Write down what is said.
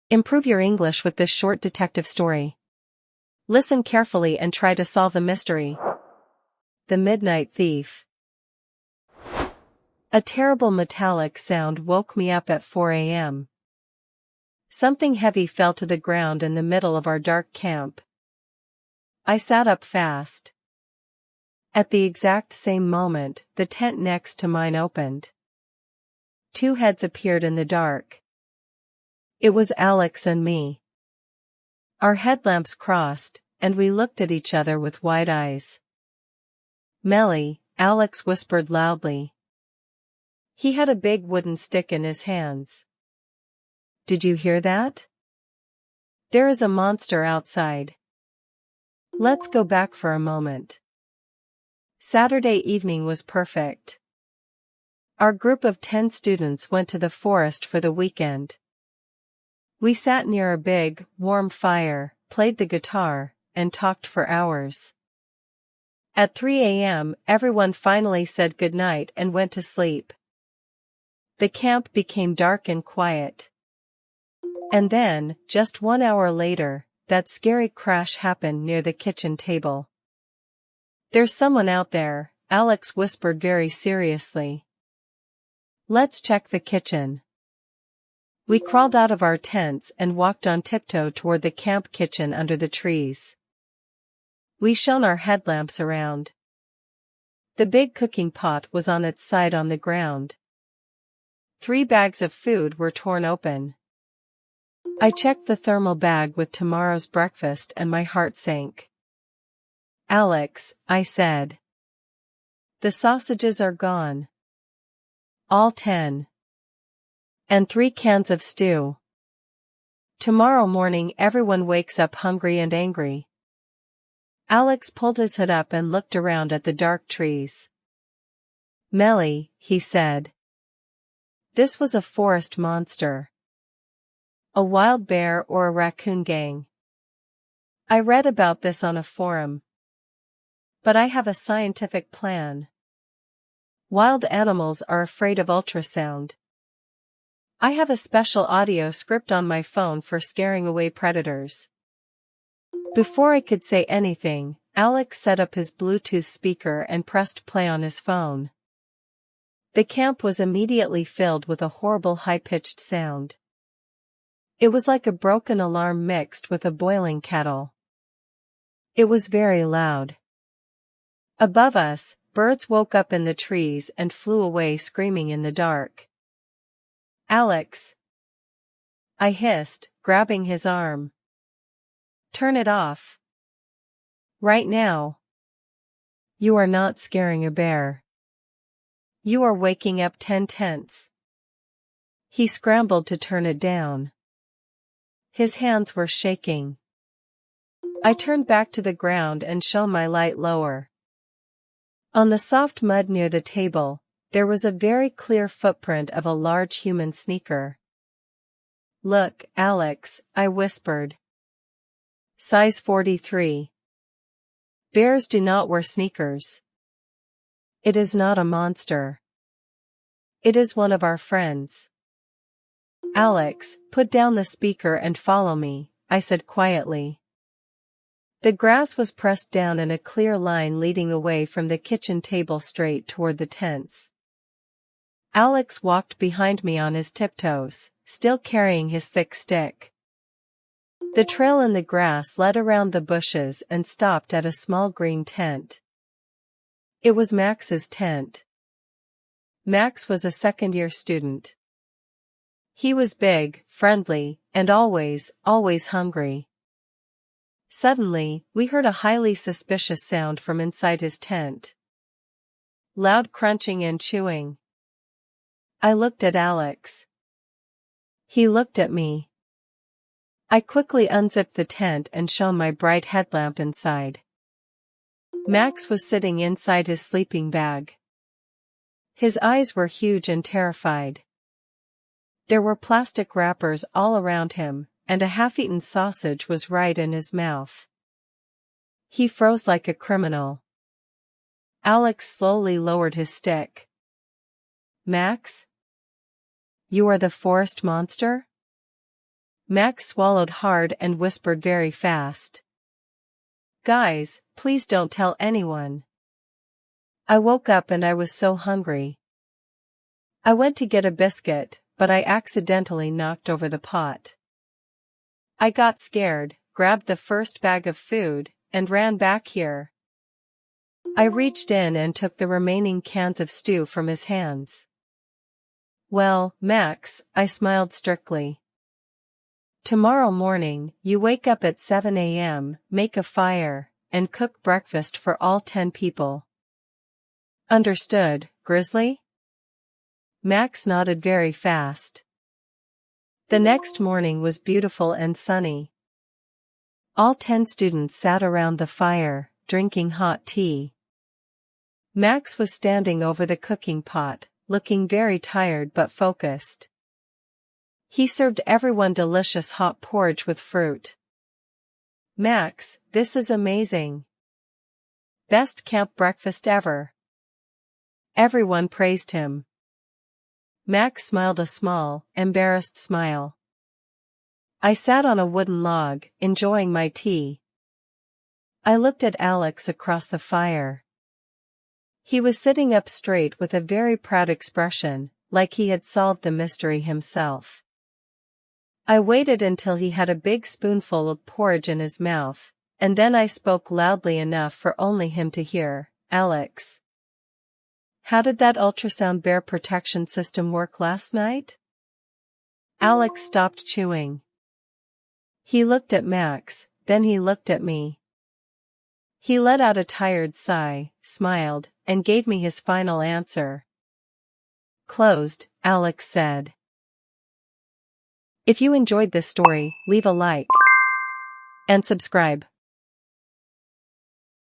Improve your English with this short detective story. Listen carefully and try to solve the mystery. The Midnight Thief. A terrible metallic sound woke me up at 4 a.m. Something heavy fell to the ground in the middle of our dark camp. I sat up fast. At the exact same moment, the tent next to mine opened. Two heads appeared in the dark. It was Alex and me. Our headlamps crossed, and we looked at each other with wide eyes. "Melly," Alex whispered loudly. He had a big wooden stick in his hands. "Did you hear that? There is a monster outside. Let's go back for a moment." Saturday evening was perfect. Our group of 10 students went to the forest for the weekend. We sat near a big, warm fire, played the guitar, and talked for hours. At 3 a.m., everyone finally said goodnight and went to sleep. The camp became dark and quiet. And then, just 1 hour later, that scary crash happened near the kitchen table. "There's someone out there," Alex whispered very seriously. "Let's check the kitchen." We crawled out of our tents and walked on tiptoe toward the camp kitchen under the trees. We shone our headlamps around. The big cooking pot was on its side on the ground. 3 bags of food were torn open. I checked the thermal bag with tomorrow's breakfast and my heart sank. "Alex," I said. "The sausages are gone. All 10. And 3 cans of stew. Tomorrow morning everyone wakes up hungry and angry." Alex pulled his hood up and looked around at the dark trees. "Melly," he said. "This was a forest monster. A wild bear or a raccoon gang. I read about this on a forum. But I have a scientific plan. Wild animals are afraid of ultrasound. I have a special audio script on my phone for scaring away predators." Before I could say anything, Alex set up his Bluetooth speaker and pressed play on his phone. The camp was immediately filled with a horrible high-pitched sound. It was like a broken alarm mixed with a boiling kettle. It was very loud. Above us, birds woke up in the trees and flew away screaming in the dark. "Alex," I hissed, grabbing his arm. "Turn it off. Right now. You are not scaring a bear. You are waking up 10 tents." He scrambled to turn it down. His hands were shaking. I turned back to the ground and shone my light lower. On the soft mud near the table, there was a very clear footprint of a large human sneaker. "Look, Alex," I whispered. "Size 43. Bears do not wear sneakers. It is not a monster. It is one of our friends." "Alex, put down the speaker and follow me," I said quietly. The grass was pressed down in a clear line leading away from the kitchen table straight toward the tents. Alex walked behind me on his tiptoes, still carrying his thick stick. The trail in the grass led around the bushes and stopped at a small green tent. It was Max's tent. Max was a second-year student. He was big, friendly, and always hungry. Suddenly, we heard a highly suspicious sound from inside his tent. Loud crunching and chewing. I looked at Alex. He looked at me. I quickly unzipped the tent and shone my bright headlamp inside. Max was sitting inside his sleeping bag. His eyes were huge and terrified. There were plastic wrappers all around him, and a half-eaten sausage was right in his mouth. He froze like a criminal. Alex slowly lowered his stick. "Max? You are the forest monster?" Max swallowed hard and whispered very fast. Guys, please don't tell anyone. I woke up and I was so hungry. I went to get a biscuit, but I accidentally knocked over the pot. I got scared, grabbed the first bag of food, and ran back here. I reached in and took the remaining cans of stew from his hands. Well, Max, I smiled strictly. Tomorrow morning, you wake up at 7 a.m., make a fire, and cook breakfast for all 10 people. Understood, Grizzly? Max nodded very fast. The next morning was beautiful and sunny. All 10 students sat around the fire, drinking hot tea. Max was standing over the cooking pot, looking very tired but focused. He served everyone delicious hot porridge with fruit. Max, this is amazing. Best camp breakfast ever. Everyone praised him. Max smiled a small, embarrassed smile. I sat on a wooden log, enjoying my tea. I looked at Alex across the fire. He was sitting up straight with a very proud expression, like he had solved the mystery himself. I waited until he had a big spoonful of porridge in his mouth, and then I spoke loudly enough for only him to hear. Alex, how did that ultrasound bear protection system work last night? Alex stopped chewing. He looked at Max, then he looked at me. He let out a tired sigh, smiled, and gave me his final answer. Closed, Alex said. If you enjoyed this story, leave a like and subscribe.